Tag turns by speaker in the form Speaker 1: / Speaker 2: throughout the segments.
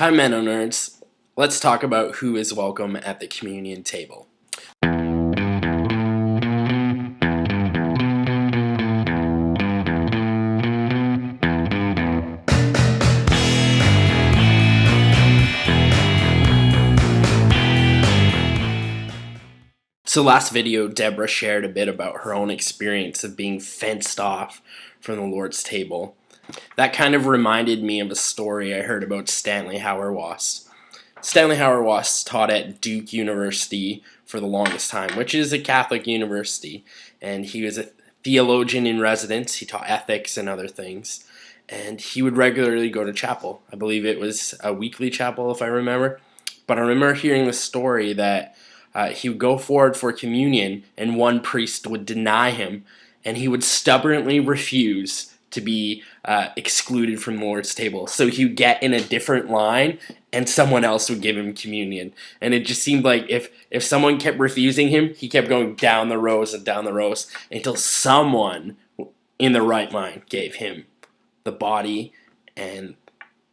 Speaker 1: Hi, MennoNerds. Let's talk about who is welcome at the communion table. So last video, Deborah shared a bit about her own experience of being fenced off from the Lord's table. That kind of reminded me of a story I heard about Stanley Hauerwas. Stanley Hauerwas taught at Duke University for the longest time, which is a Catholic university, and he was a theologian in residence. He taught ethics and other things, and he would regularly go to chapel. I believe it was a weekly chapel, if I remember. But I remember hearing the story that he would go forward for communion, and one priest would deny him, and he would stubbornly refuse to be excluded from the Lord's table. So he would get in a different line, and someone else would give him communion. And it just seemed like if someone kept refusing him, he kept going down the rows and down the rows until someone in the right mind gave him the body and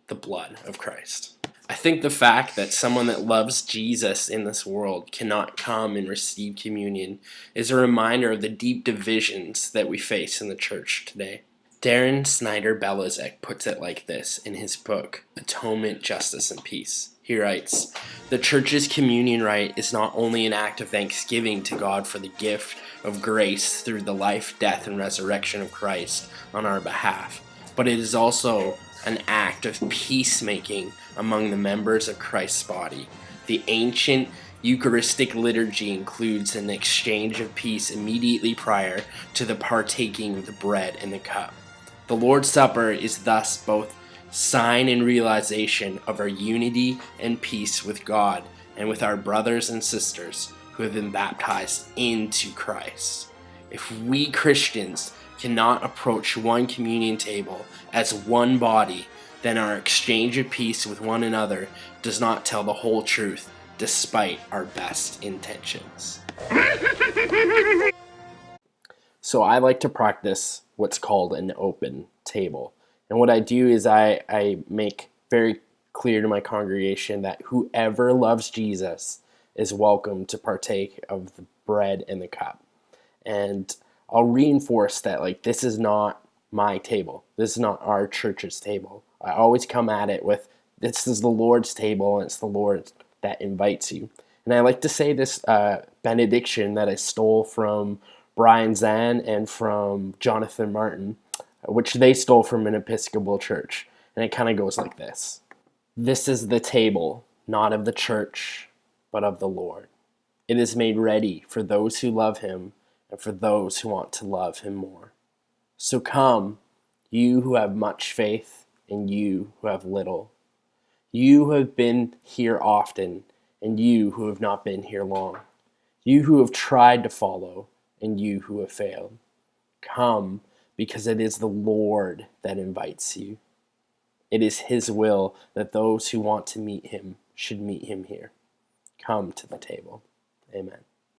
Speaker 1: the blood of Christ. I think the fact that someone that loves Jesus in this world cannot come and receive communion is a reminder of the deep divisions that we face in the church today. Darren Snyder-Belazek puts it like this in his book, Atonement, Justice, and Peace. He writes, "The church's communion rite is not only an act of thanksgiving to God for the gift of grace through the life, death, and resurrection of Christ on our behalf, but it is also an act of peacemaking among the members of Christ's body. The ancient Eucharistic liturgy includes an exchange of peace immediately prior to the partaking of the bread and the cup. The Lord's Supper is thus both sign and realization of our unity and peace with God and with our brothers and sisters who have been baptized into Christ. If we Christians cannot approach one communion table as one body, then our exchange of peace with one another does not tell the whole truth, despite our best intentions." So I like to practice what's called an open table. And what I do is I make very clear to my congregation that whoever loves Jesus is welcome to partake of the bread and the cup. And I'll reinforce that, like, this is not my table. This is not our church's table. I always come at it with, this is the Lord's table, and it's the Lord that invites you. And I like to say this benediction that I stole from Brian Zahn and from Jonathan Martin, which they stole from an Episcopal church. And it kind of goes like this. "This is the table, not of the church, but of the Lord. It is made ready for those who love him and for those who want to love him more. So come, you who have much faith and you who have little. You who have been here often and you who have not been here long. You who have tried to follow and you who have failed. Come, because it is the Lord that invites you. It is his will that those who want to meet him should meet him here. Come to the table." Amen.